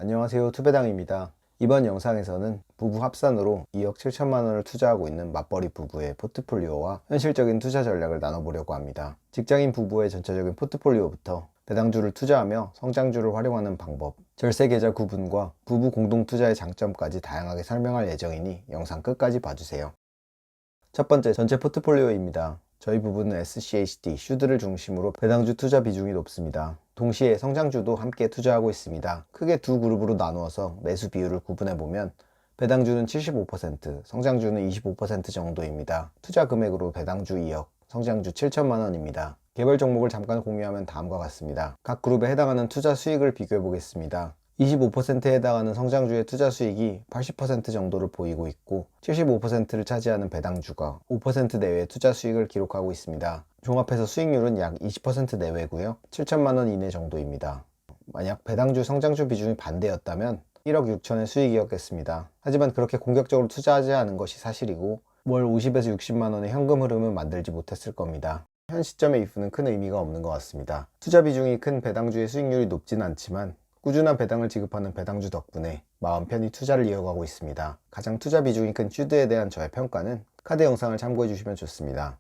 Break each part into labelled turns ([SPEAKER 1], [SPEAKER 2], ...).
[SPEAKER 1] 안녕하세요, 투배당입니다. 이번 영상에서는 부부 합산으로 2억 7천만 원을 투자하고 있는 맞벌이 부부의 포트폴리오와 현실적인 투자 전략을 나눠보려고 합니다. 직장인 부부의 전체적인 포트폴리오부터 배당주를 투자하며 성장주를 활용하는 방법, 절세 계좌 구분과 부부 공동 투자의 장점까지 다양하게 설명할 예정이니 영상 끝까지 봐주세요. 첫 번째, 전체 포트폴리오입니다. 저희 부부는 SCHD, 슈드를 중심으로 배당주 투자 비중이 높습니다. 동시에 성장주도 함께 투자하고 있습니다. 크게 두 그룹으로 나누어서 매수 비율을 구분해보면 배당주는 75%, 성장주는 25% 정도입니다. 투자 금액으로 배당주 2억, 성장주 7천만 원입니다. 개별 종목을 잠깐 공유하면 다음과 같습니다. 각 그룹에 해당하는 투자 수익을 비교해 보겠습니다. 25%에 해당하는 성장주의 투자 수익이 80% 정도를 보이고 있고 75%를 차지하는 배당주가 5% 내외의 투자 수익을 기록하고 있습니다. 종합해서 수익률은 약 20% 내외고요. 7천만 원 이내 정도입니다. 만약 배당주 성장주 비중이 반대였다면 1억 6천의 수익이었겠습니다. 하지만 그렇게 공격적으로 투자하지 않은 것이 사실이고 월 50에서 60만 원의 현금 흐름을 만들지 못했을 겁니다. 현 시점에 이프는 큰 의미가 없는 것 같습니다. 투자 비중이 큰 배당주의 수익률이 높진 않지만 꾸준한 배당을 지급하는 배당주 덕분에 마음 편히 투자를 이어가고 있습니다. 가장 투자 비중이 큰 슈드에 대한 저의 평가는 카드 영상을 참고해 주시면 좋습니다.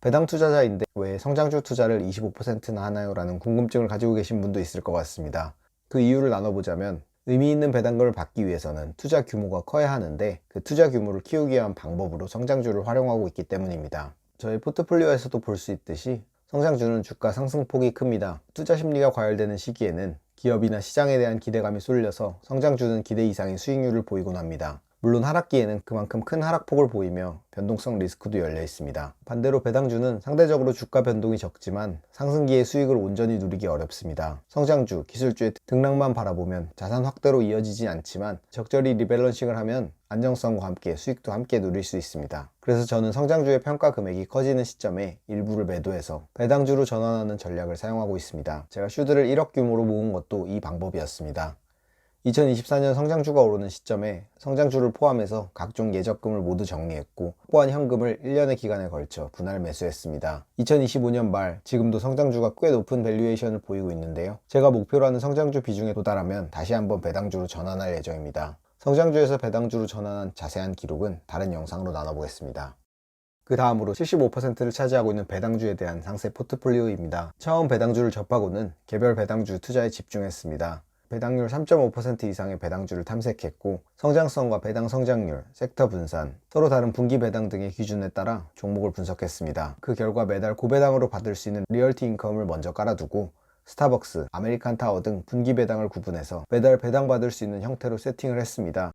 [SPEAKER 1] 배당 투자자인데 왜 성장주 투자를 25%나 하나요? 라는 궁금증을 가지고 계신 분도 있을 것 같습니다. 그 이유를 나눠보자면 의미 있는 배당금을 받기 위해서는 투자 규모가 커야 하는데 그 투자 규모를 키우기 위한 방법으로 성장주를 활용하고 있기 때문입니다. 저희 포트폴리오에서도 볼 수 있듯이 성장주는 주가 상승폭이 큽니다. 투자 심리가 과열되는 시기에는 기업이나 시장에 대한 기대감이 쏠려서 성장주는 기대 이상의 수익률을 보이곤 합니다. 물론 하락기에는 그만큼 큰 하락폭을 보이며 변동성 리스크도 열려 있습니다. 반대로 배당주는 상대적으로 주가 변동이 적지만 상승기의 수익을 온전히 누리기 어렵습니다. 성장주, 기술주의 등락만 바라보면 자산 확대로 이어지지 않지만 적절히 리밸런싱을 하면 안정성과 함께 수익도 함께 누릴 수 있습니다. 그래서 저는 성장주의 평가 금액이 커지는 시점에 일부를 매도해서 배당주로 전환하는 전략을 사용하고 있습니다. 제가 슈드를 1억 규모로 모은 것도 이 방법이었습니다. 2024년 성장주가 오르는 시점에 성장주를 포함해서 각종 예적금을 모두 정리했고 확보한 현금을 1년의 기간에 걸쳐 분할 매수했습니다. 2025년 말 지금도 성장주가 꽤 높은 밸류에이션을 보이고 있는데요. 제가 목표로 하는 성장주 비중에 도달하면 다시 한번 배당주로 전환할 예정입니다. 성장주에서 배당주로 전환한 자세한 기록은 다른 영상으로 나눠보겠습니다. 그 다음으로 75%를 차지하고 있는 배당주에 대한 상세 포트폴리오입니다. 처음 배당주를 접하고는 개별 배당주 투자에 집중했습니다. 배당률 3.5% 이상의 배당주를 탐색했고 성장성과 배당 성장률, 섹터 분산, 서로 다른 분기 배당 등의 기준에 따라 종목을 분석했습니다. 그 결과 매달 고배당으로 받을 수 있는 리얼티 인컴을 먼저 깔아두고 스타벅스, 아메리칸 타워 등 분기 배당을 구분해서 매달 배당받을 수 있는 형태로 세팅을 했습니다.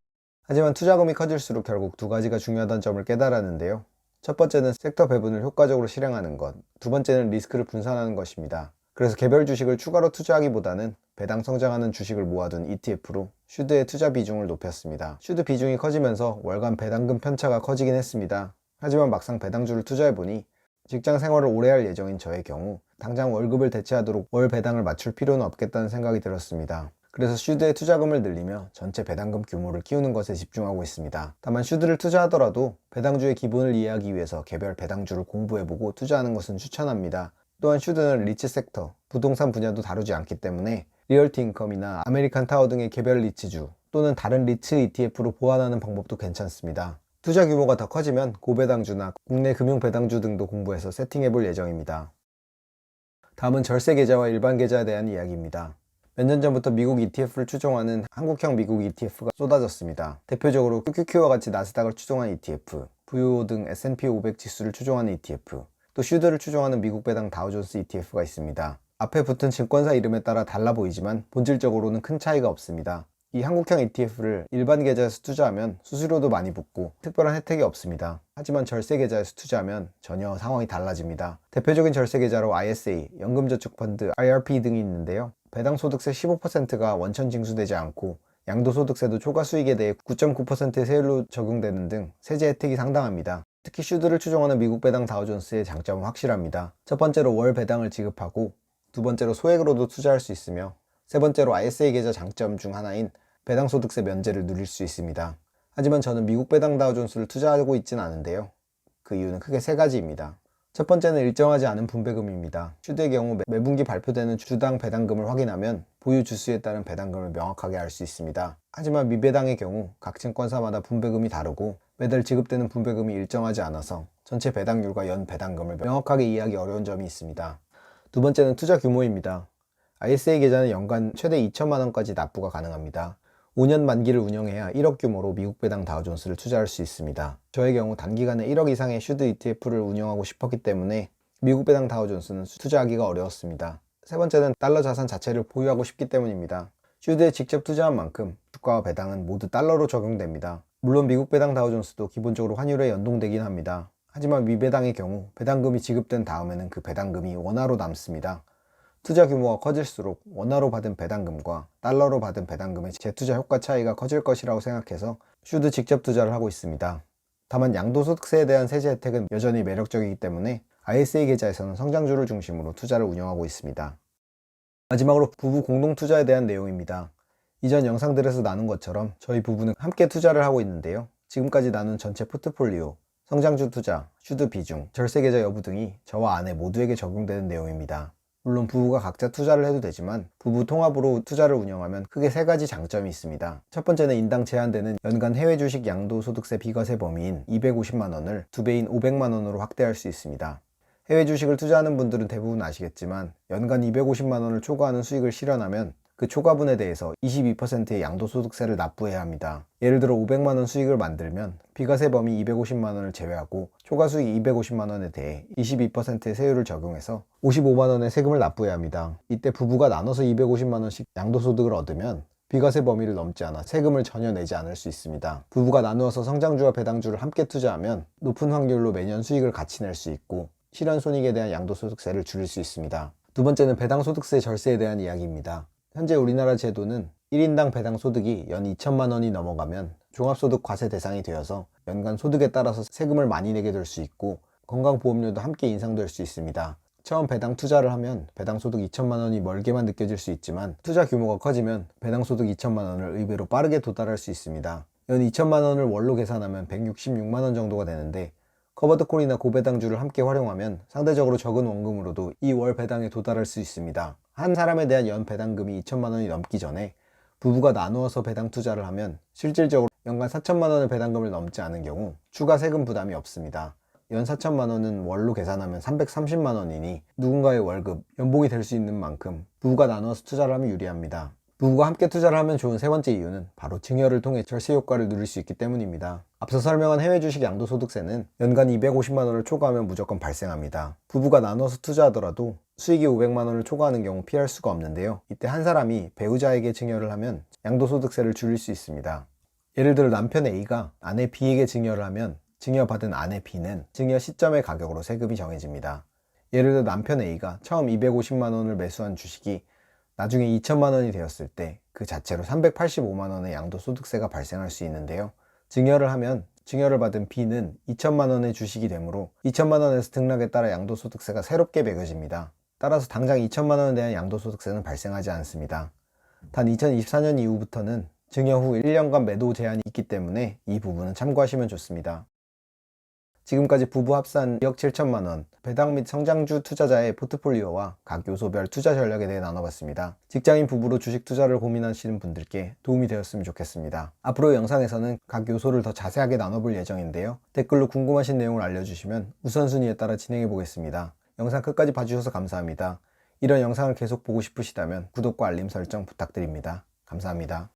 [SPEAKER 1] 하지만 투자금이 커질수록 결국 두 가지가 중요하다는 점을 깨달았는데요. 첫 번째는 섹터 배분을 효과적으로 실행하는 것, 두 번째는 리스크를 분산하는 것입니다. 그래서 개별 주식을 추가로 투자하기보다는 배당 성장하는 주식을 모아둔 ETF로 슈드의 투자 비중을 높였습니다. 슈드 비중이 커지면서 월간 배당금 편차가 커지긴 했습니다. 하지만 막상 배당주를 투자해보니 직장 생활을 오래 할 예정인 저의 경우 당장 월급을 대체하도록 월 배당을 맞출 필요는 없겠다는 생각이 들었습니다. 그래서 슈드의 투자금을 늘리며 전체 배당금 규모를 키우는 것에 집중하고 있습니다. 다만 슈드를 투자하더라도 배당주의 기본을 이해하기 위해서 개별 배당주를 공부해보고 투자하는 것은 추천합니다. 또한 슈드는 리츠 섹터, 부동산 분야도 다루지 않기 때문에 리얼티 인컴이나 아메리칸 타워 등의 개별 리츠주 또는 다른 리츠 ETF로 보완하는 방법도 괜찮습니다. 투자 규모가 더 커지면 고배당주나 국내 금융 배당주 등도 공부해서 세팅해볼 예정입니다. 다음은 절세 계좌와 일반 계좌에 대한 이야기입니다. 몇 년 전부터 미국 ETF를 추종하는 한국형 미국 ETF가 쏟아졌습니다. 대표적으로 QQQ와 같이 나스닥을 추종한 ETF, VO 등 S&P 500 지수를 추종하는 ETF, 또 슈드를 추종하는 미국 배당 다우존스 ETF가 있습니다. 앞에 붙은 증권사 이름에 따라 달라 보이지만 본질적으로는 큰 차이가 없습니다. 이 한국형 ETF를 일반 계좌에서 투자하면 수수료도 많이 붙고 특별한 혜택이 없습니다. 하지만 절세 계좌에서 투자하면 전혀 상황이 달라집니다. 대표적인 절세 계좌로 ISA, 연금저축펀드, IRP 등이 있는데요. 배당 소득세 15%가 원천 징수되지 않고 양도소득세도 초과 수익에 대해 9.9%의 세율로 적용되는 등 세제 혜택이 상당합니다. 특히 슈드를 추종하는 미국 배당 다우존스의 장점은 확실합니다. 첫 번째로 월 배당을 지급하고 두 번째로 소액으로도 투자할 수 있으며 세 번째로 ISA 계좌 장점 중 하나인 배당 소득세 면제를 누릴 수 있습니다. 하지만 저는 미국 배당 다우존스를 투자하고 있진 않은데요. 그 이유는 크게 세 가지입니다. 첫 번째는 일정하지 않은 분배금입니다. 슈드의 경우 매분기 발표되는 주당 배당금을 확인하면 보유 주수에 따른 배당금을 명확하게 알 수 있습니다. 하지만 미배당의 경우 각 증권사마다 분배금이 다르고 매달 지급되는 분배금이 일정하지 않아서 전체 배당률과 연 배당금을 명확하게 이해하기 어려운 점이 있습니다. 두 번째는 투자 규모입니다. ISA 계좌는 연간 최대 2천만 원까지 납부가 가능합니다. 5년 만기를 운영해야 1억 규모로 미국 배당 다우존스를 투자할 수 있습니다. 저의 경우 단기간에 1억 이상의 슈드 ETF를 운영하고 싶었기 때문에 미국 배당 다우존스는 투자하기가 어려웠습니다. 세 번째는 달러 자산 자체를 보유하고 싶기 때문입니다. 슈드에 직접 투자한 만큼 주가와 배당은 모두 달러로 적용됩니다. 물론 미국 배당 다우존스도 기본적으로 환율에 연동되긴 합니다. 하지만 미배당의 경우 배당금이 지급된 다음에는 그 배당금이 원화로 남습니다. 투자 규모가 커질수록 원화로 받은 배당금과 달러로 받은 배당금의 재투자 효과 차이가 커질 것이라고 생각해서 슈드 직접 투자를 하고 있습니다. 다만 양도소득세에 대한 세제 혜택은 여전히 매력적이기 때문에 ISA 계좌에서는 성장주를 중심으로 투자를 운영하고 있습니다. 마지막으로 부부 공동 투자에 대한 내용입니다. 이전 영상들에서 나눈 것처럼 저희 부부는 함께 투자를 하고 있는데요. 지금까지 나눈 전체 포트폴리오, 성장주 투자, 슈드 비중, 절세 계좌 여부 등이 저와 아내 모두에게 적용되는 내용입니다. 물론 부부가 각자 투자를 해도 되지만 부부 통합으로 투자를 운영하면 크게 세 가지 장점이 있습니다. 첫 번째는 인당 제한되는 연간 해외 주식 양도소득세 비과세 범위인 250만 원을 2배인 500만 원으로 확대할 수 있습니다. 해외 주식을 투자하는 분들은 대부분 아시겠지만 연간 250만 원을 초과하는 수익을 실현하면 그 초과분에 대해서 22%의 양도소득세를 납부해야 합니다. 예를 들어 500만 원 수익을 만들면 비과세 범위 250만 원을 제외하고 초과 수익 250만 원에 대해 22%의 세율을 적용해서 55만 원의 세금을 납부해야 합니다. 이때 부부가 나눠서 250만 원씩 양도소득을 얻으면 비과세 범위를 넘지 않아 세금을 전혀 내지 않을 수 있습니다. 부부가 나누어서 성장주와 배당주를 함께 투자하면 높은 확률로 매년 수익을 같이 낼 수 있고 실현손익에 대한 양도소득세를 줄일 수 있습니다. 두 번째는 배당소득세 절세에 대한 이야기입니다. 현재 우리나라 제도는 1인당 배당 소득이 연 2천만 원이 넘어가면 종합소득 과세 대상이 되어서 연간 소득에 따라서 세금을 많이 내게 될 수 있고 건강보험료도 함께 인상될 수 있습니다. 처음 배당 투자를 하면 배당 소득 2천만 원이 멀게만 느껴질 수 있지만 투자 규모가 커지면 배당 소득 2천만 원을 의외로 빠르게 도달할 수 있습니다. 연 2천만 원을 월로 계산하면 166만 원 정도가 되는데 커버드콜이나 고배당주를 함께 활용하면 상대적으로 적은 원금으로도 이 월 배당에 도달할 수 있습니다. 한 사람에 대한 연 배당금이 2천만 원이 넘기 전에 부부가 나누어서 배당 투자를 하면 실질적으로 연간 4천만 원의 배당금을 넘지 않은 경우 추가 세금 부담이 없습니다. 연 4천만 원은 월로 계산하면 330만 원이니 누군가의 월급, 연봉이 될 수 있는 만큼 부부가 나누어서 투자를 하면 유리합니다. 부부가 함께 투자를 하면 좋은 세 번째 이유는 바로 증여를 통해 절세 효과를 누릴 수 있기 때문입니다. 앞서 설명한 해외 주식 양도소득세는 연간 250만 원을 초과하면 무조건 발생합니다. 부부가 나눠서 투자하더라도 수익이 500만 원을 초과하는 경우 피할 수가 없는데요. 이때 한 사람이 배우자에게 증여를 하면 양도소득세를 줄일 수 있습니다. 예를 들어 남편 A가 아내 B에게 증여를 하면 증여받은 아내 B는 증여 시점의 가격으로 세금이 정해집니다. 예를 들어 남편 A가 처음 250만 원을 매수한 주식이 나중에 2천만 원이 되었을 때 그 자체로 385만 원의 양도소득세가 발생할 수 있는데요. 증여를 하면 증여를 받은 B는 2천만 원의 주식이 되므로 2천만 원에서 등락에 따라 양도소득세가 새롭게 매겨집니다. 따라서 당장 2천만 원에 대한 양도소득세는 발생하지 않습니다. 단 2024년 이후부터는 증여 후 1년간 매도 제한이 있기 때문에 이 부분은 참고하시면 좋습니다. 지금까지 부부 합산 2억 7천만 원, 배당 및 성장주 투자자의 포트폴리오와 각 요소별 투자 전략에 대해 나눠봤습니다. 직장인 부부로 주식 투자를 고민하시는 분들께 도움이 되었으면 좋겠습니다. 앞으로 영상에서는 각 요소를 더 자세하게 나눠볼 예정인데요. 댓글로 궁금하신 내용을 알려주시면 우선순위에 따라 진행해 보겠습니다. 영상 끝까지 봐주셔서 감사합니다. 이런 영상을 계속 보고 싶으시다면 구독과 알림 설정 부탁드립니다. 감사합니다.